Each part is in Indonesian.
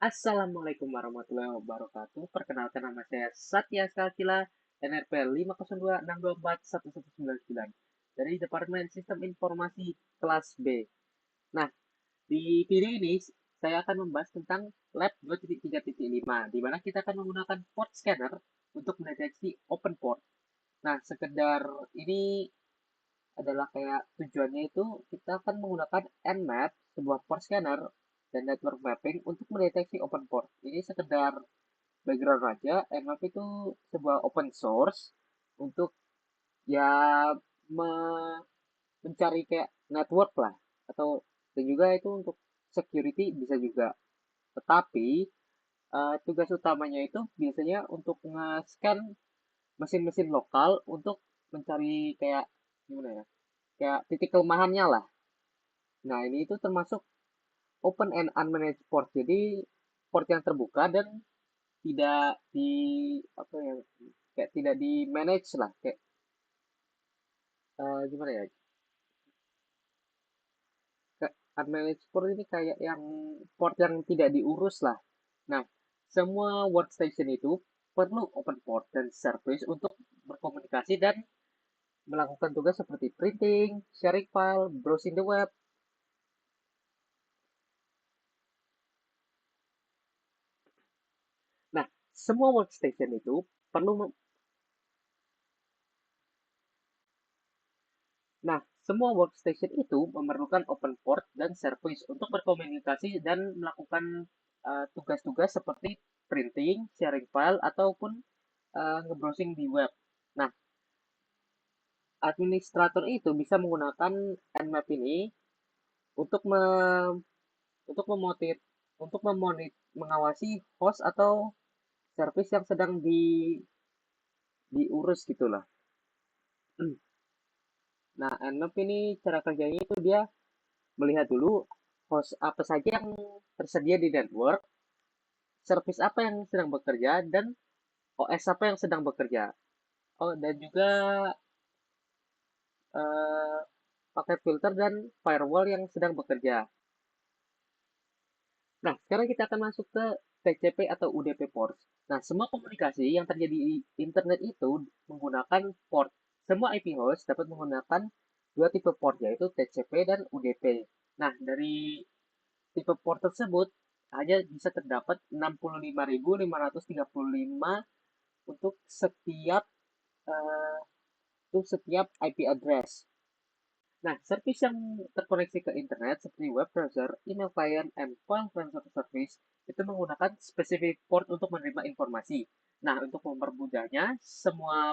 Assalamualaikum warahmatullahi wabarakatuh. Perkenalkan nama saya Satya Skalkila, NRP 502624199 dari Departemen Sistem Informasi kelas B. Nah, di video ini saya akan membahas tentang Lab 2.3.5, di mana kita akan menggunakan port scanner untuk mendeteksi open port. Nah, sekedar ini adalah kayak tujuannya itu kita akan menggunakan Nmap, sebuah port scanner dan network mapping untuk mendeteksi open port. Ini sekedar background aja. Nmap itu sebuah open source untuk ya me- mencari kayak network lah, atau dan juga itu untuk security bisa juga. Tetapi tugas utamanya itu biasanya untuk nge-scan mesin-mesin lokal untuk mencari kayak gimana ya, kayak titik kelemahannya lah. Nah, ini itu termasuk open and unmanaged port. Jadi port yang terbuka dan tidak di apa ya, kayak tidak di manage lah, kayak gimana ya? Kayak unmanaged port ini kayak yang port yang tidak diurus lah. Nah, semua workstation itu perlu open port dan service untuk berkomunikasi dan melakukan tugas seperti printing, sharing file, browsing the web. Nah, semua workstation itu perlu Nah, semua workstation itu memerlukan open port dan service untuk berkomunikasi dan melakukan tugas-tugas seperti printing, sharing file, ataupun nge-browsing di web. Nah, administrator itu bisa menggunakan Nmap ini untuk me, untuk memotit untuk mengawasi host atau service yang sedang diurus gitulah. Nah, Nmap ini cara kerjanya itu dia melihat dulu host apa saja yang tersedia di network, service apa yang sedang bekerja, dan OS apa yang sedang bekerja. Oh, dan juga eh, pakai filter dan firewall yang sedang bekerja. Nah, sekarang kita akan masuk ke TCP atau UDP port. Nah, semua komunikasi yang terjadi di internet itu menggunakan port. Semua IP host dapat menggunakan dua tipe port, yaitu TCP dan UDP. Nah, dari tipe port tersebut hanya bisa terdapat 65.535 untuk eh, setiap IP address. Nah, service yang terkoneksi ke internet seperti web browser, email client, and file transfer service itu menggunakan spesifik port untuk menerima informasi. Nah, untuk mempermudahnya, semua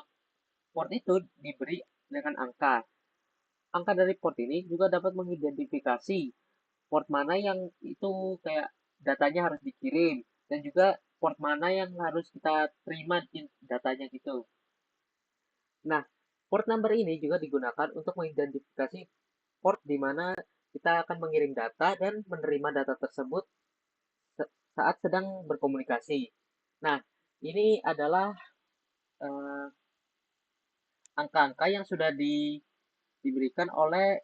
port itu diberi dengan angka. Angka dari port ini juga dapat mengidentifikasi port mana yang itu kayak datanya harus dikirim, dan juga port mana yang harus kita terima datanya gitu. Nah, port number ini juga digunakan untuk mengidentifikasi port di mana kita akan mengirim data dan menerima data tersebut saat sedang berkomunikasi. Nah, ini adalah eh, angka-angka yang sudah diberikan oleh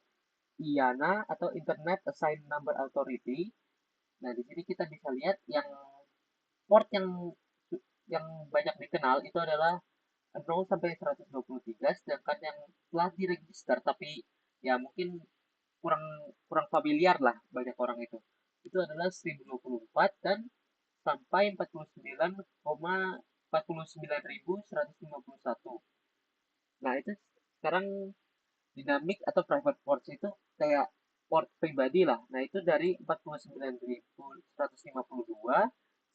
IANA atau Internet Assigned Number Authority. Nah, di sini kita bisa lihat yang port yang banyak dikenal itu adalah 0 sampai 123, sedangkan yang telah diregister tapi ya mungkin kurang kurang familiar lah banyak orang itu. Itu adalah 1024 dan sampai 49,49.151. Nah, itu sekarang dynamic atau private ports itu kayak port pribadi lah. Nah, itu dari 49.152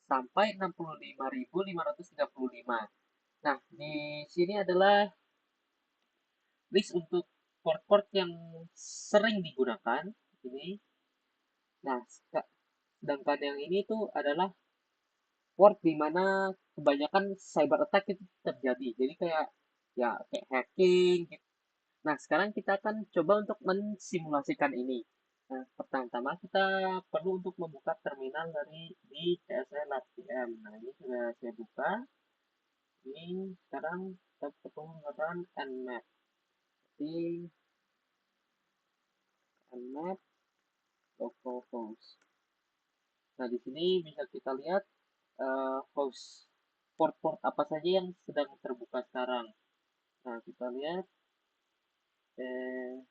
sampai 65.535. Nah, di sini adalah list untuk port-port yang sering digunakan. Ini. Nah, sedangkan yang ini tuh adalah port di mana kebanyakan cyber attack itu terjadi. Jadi kayak ya kayak hacking gitu. Nah, sekarang kita akan coba untuk mensimulasikan ini. Nah, pertama-tama kita perlu untuk membuka terminal dari di CSL.pm. Nah, ini sudah saya buka. Ini sekarang kita perlu menggunakan nmap. Jadi nmap localhost. Nah, di sini bisa kita lihat host port-port apa saja yang sedang terbuka sekarang. Nah, kita lihat eh,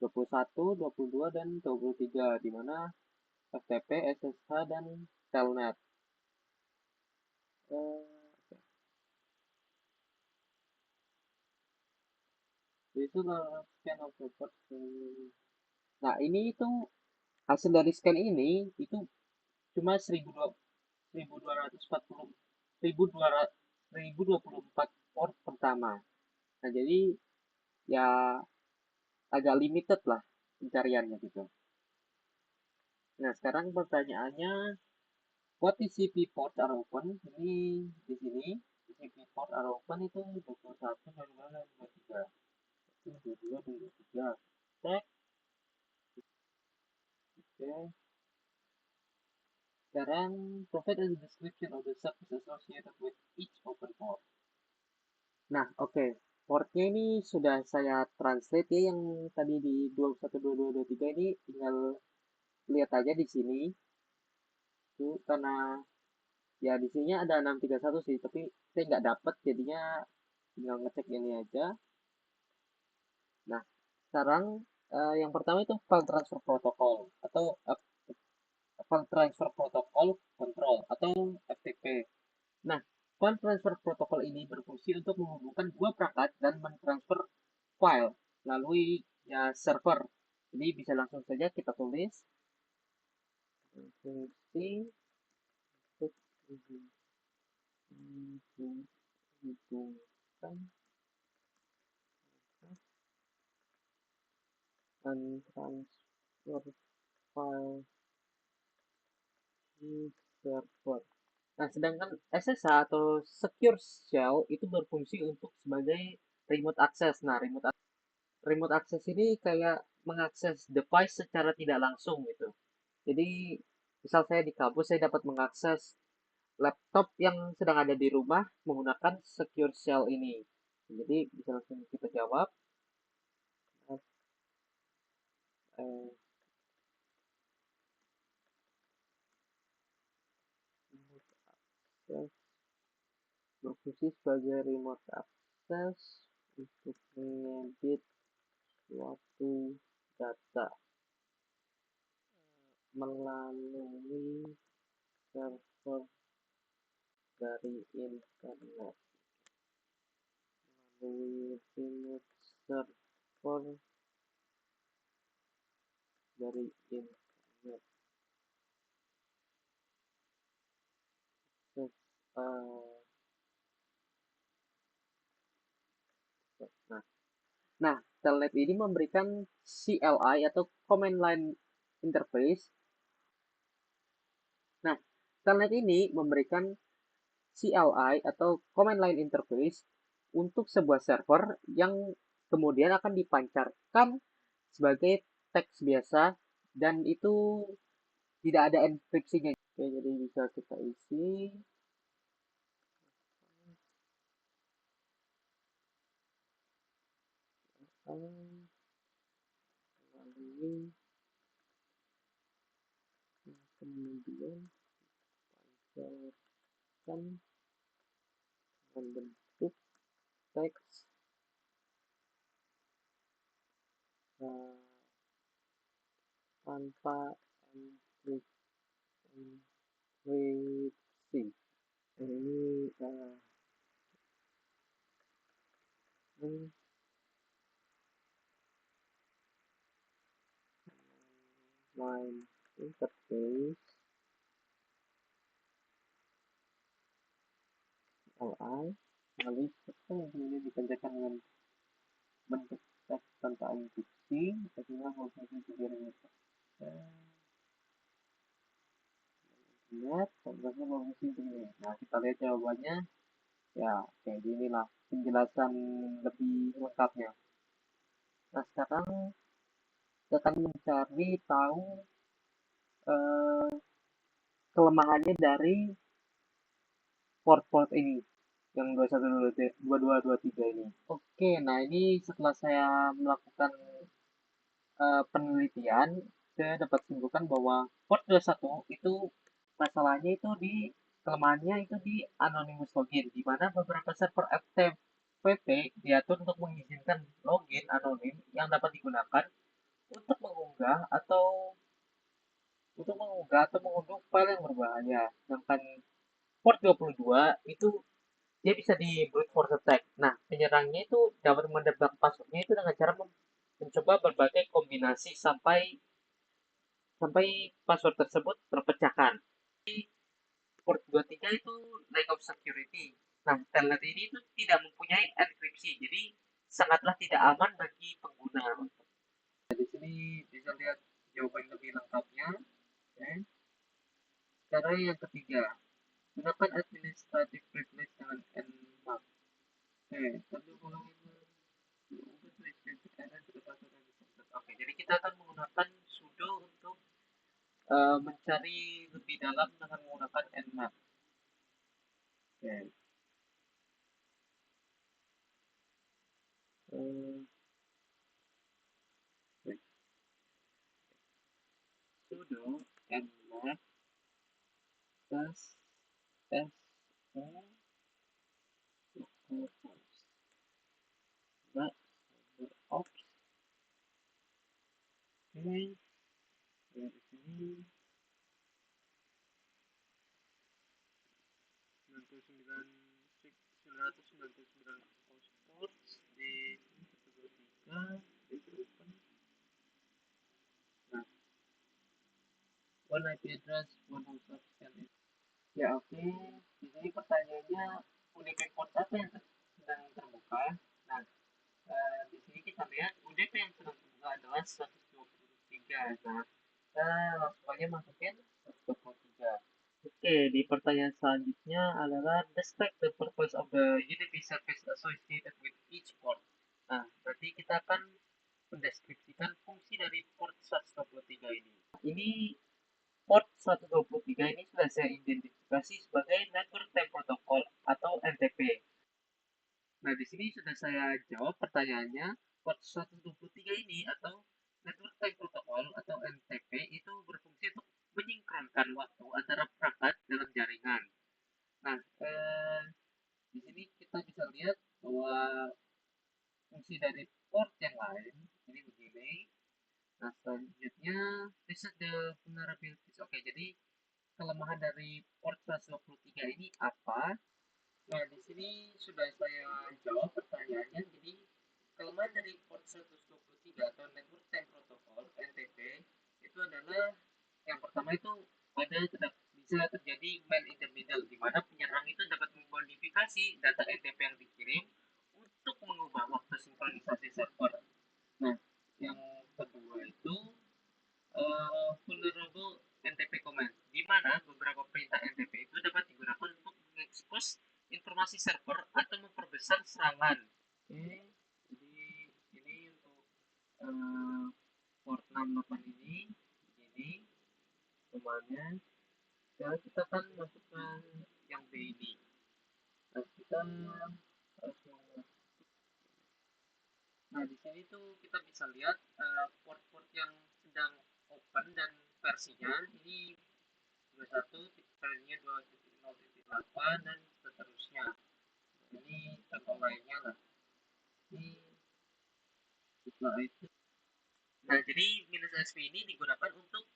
21, 22, dan 23, di mana FTP, SSH, dan Telnet. Eh, itu scan of the port. Nah, ini itu hasil dari scan ini itu cuma 1240 1024 port pertama. Nah, jadi ya agak limited lah pencariannya gitu. Nah, sekarang pertanyaannya, what TCP ports are open? Ini di sini TCP port are open itu 21, 22, dan 23. Itu 22, 23. Cek. Oke. Sekarang provide a description of the service associated with each open port. Nah, oke. Portnya ini sudah saya translate ya, yang tadi di 21, 22, 23 ini tinggal lihat aja di sini. Itu karena ya di sini ada 631 sih, tapi saya nggak dapet, jadinya tinggal ngecek ini aja. Nah, sekarang yang pertama itu file transfer protocol atau file transfer protocol control atau FTP. Nah, file transfer protocol ini berfungsi untuk menghubungkan dua perangkat dan mentransfer file melalui ya server. Jadi bisa langsung saja kita tulis fungsi untuk menghubungkan dan transfer file di server. Nah, sedangkan SSH atau Secure Shell itu berfungsi untuk sebagai remote access. Nah, remote access ini kayak mengakses device secara tidak langsung gitu. Jadi, misal saya di kampus, saya dapat mengakses laptop yang sedang ada di rumah menggunakan Secure Shell ini. Jadi, bisa langsung kita jawab. Eh, berfungsi sebagai remote access untuk mengedit suatu data melalui server dari internet, melalui remote server dari internet. Terus, nah, nah, Telnet ini memberikan CLI atau Command Line Interface. Nah, Telnet ini memberikan CLI atau Command Line Interface untuk sebuah server yang kemudian akan dipancarkan sebagai teks biasa dan itu tidak ada enkripsinya. Oke, jadi bisa kita isi. Lalu kemudian pancarkan membentuk teks tanpa enkripsi. Ini line interface LI lalu sistem yang kemudian dipancarkan dengan bentuk teks tanpa enkripsi sehingga berfungsi sebagai lihat contohnya berfungsi begini. Nah, kita lihat jawabannya. Ya, kayak gini lah penjelasan lebih lengkapnya. Nah, sekarang kita akan mencari tahu eh, kelemahannya dari port-port ini yang 21, 22, 23 ini. Oke, nah ini setelah saya melakukan penelitian, saya dapat simpulkan bahwa port 21 itu Masalahnya itu di kelemahannya itu di anonymous login, di mana beberapa server FTP diatur untuk mengizinkan login anonim yang dapat digunakan untuk mengunggah atau mengunduh file yang berbahaya. Sedangkan port 22 itu dia bisa di brute force attack. Nah, penyerangnya itu dapat menebak passwordnya itu dengan cara mencoba berbagai kombinasi sampai sampai password tersebut terpecahkan. Port 23 itu lack of security. Nah, telnet ini itu tidak mempunyai enkripsi, jadi sangatlah tidak aman bagi pengguna. Nah, di sini bisa lihat jawaban lebih lengkapnya. Oke. Cara yang ketiga, gunakan administrative privilege dengan nmap. Oke, tapi kalau oke, jadi kita akan menggunakan sudo untuk mencari lebih dalam dengan menggunakan nmap. Oke. Uh, sudo nmap plus su localhost. Nah, ops. Oke, dari sini 99 999 host di 123 itu open. Nah, one IP address, one host of ya oke. Di sini pertanyaannya UDP port apa yang sedang terbuka? Nah, di sini kita lihat UDP yang sedang terbuka adalah 123. Nah, kita langsung aja masukin 123. Oke, di pertanyaan selanjutnya adalah describe the purpose of the UDP service associated with each port. Nah, berarti kita akan mendeskripsikan fungsi dari port 123 ini. Ini port 123 ini sudah saya identifikasi sebagai Network Type Protocol atau NTP. Nah, di sini sudah saya jawab pertanyaannya. Port 123 ini atau Network Type Protocol atau NTP itu berfungsi untuk menyinkronkan waktu antara perangkat dalam jaringan. Nah, di sini kita bisa lihat bahwa fungsi dari port yang lain ini begini. Nah, selanjutnya this is the vulnerabilities. Oke, jadi kelemahan dari port 123 ini apa? Nah, di sini sudah saya jawab pertanyaannya. Jadi, kelemahan dari port 123 atau Network Time Protocol (NTP) itu adalah yang pertama itu bisa terjadi man in the middle, di mana penyerang itu dapat memodifikasi data NTP yang dikirim untuk mengubah waktu sinkronisasi server. Nah, yang kedua itu vulnerable NTP command, di mana beberapa perintah NTP itu dapat digunakan untuk mengekspos informasi server atau memperbesar serangan. Oke, jadi ini untuk port 68 ini semuanya. Sekarang kita akan masukkan yang B ini. Nah, kita harus Nah, di sini tuh kita bisa lihat port-port yang sedang open dan versinya ini 21, versinya 2.0.8 dan seterusnya. Ini contoh lainnya lah. Ini setelah itu. Nah, jadi minus SP ini digunakan untuk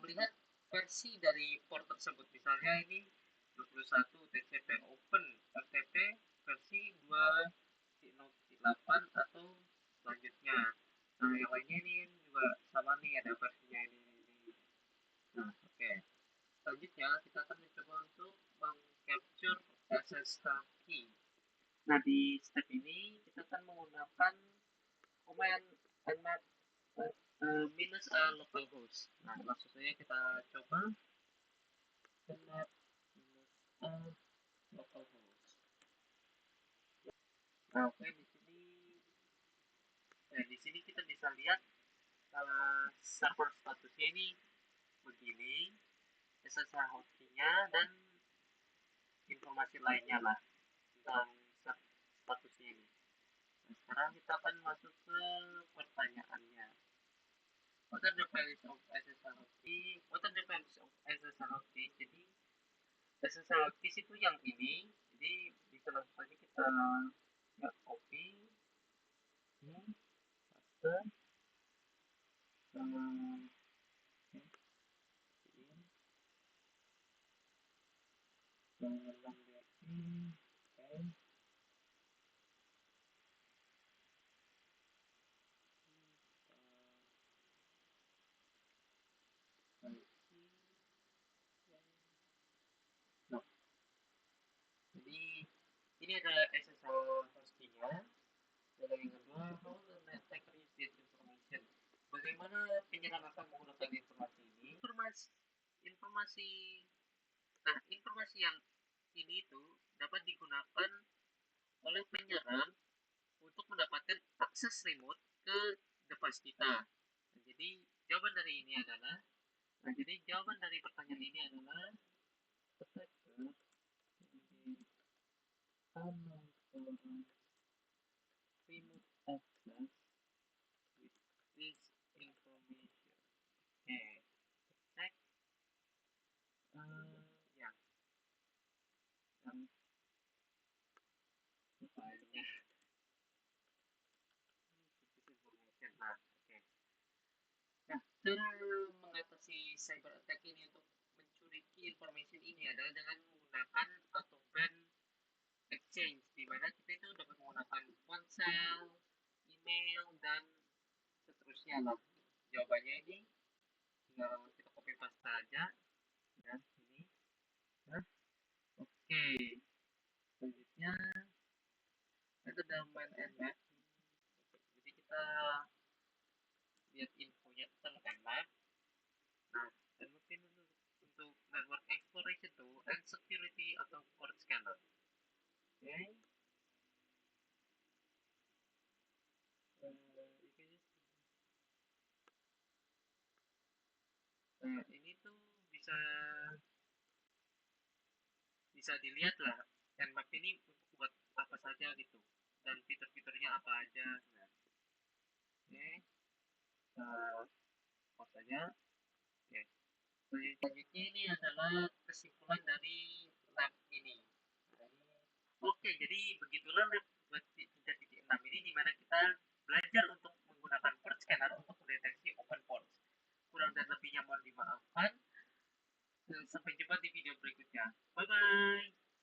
melihat versi dari port tersebut. Misalnya ini 21 TCP open RTP versi 2.0.8 atau selanjutnya. Nah, yang lainnya ini juga sama nih, ada versinya ini. Nah, oke. Selanjutnya kita akan mencoba untuk mengcapture SSH key. Nah, di step ini kita akan menggunakan command nmap minus localhost. Nah, langsung saja kita coba nmap minus localhost. Nah, oke, di sini kita bisa lihat server statusnya ini begini, SSH hotkey-nya dan informasi lainnya lah tentang statusnya ini. Nah, sekarang kita akan masuk ke pertanyaannya. What are the values of SSRT? What are the values of SSRT? Jadi SSRT itu yang ini. Jadi bisa langsung saja kita lihat copy, ini, paste, dalam ini, oke. Nah, jadi ini adalah SSL hostingnya. Dan yang kedua, how the attacker use this information. Bagaimana penyerang akan menggunakan informasi ini? Informasi, nah informasi yang ini itu dapat digunakan oleh penyerang untuk mendapatkan akses remote ke device kita. Nah, jadi jawaban dari ini adalah, jadi jawaban dari pertanyaan ini adalah attacker remote access with this information. Okay, cek ya yang filenya information. Nah, oke. Nah, cara mengatasi cyber attack ini untuk mencuri information ini adalah dengan menggunakan atau ban exchange, di mana kita itu dapat menggunakan ponsel, email, dan seterusnya lah. Jawabannya ini tinggal kita copy paste aja dan ini. Nah, oke. Selanjutnya ada domain and map. Jadi kita lihat infonya tentang nmap. Nah, nmap ini untuk network exploration tuh and security atau port scanner. Oke. Nah, ini tuh bisa bisa dilihat lah nmap ini untuk buat apa saja gitu dan fitur-fiturnya apa aja. Nah, oke, pause aja. Oke, selanjutnya ini adalah kesimpulan dari lab ini. Oke, jadi begitulah lab 3.6 ini, dimana kita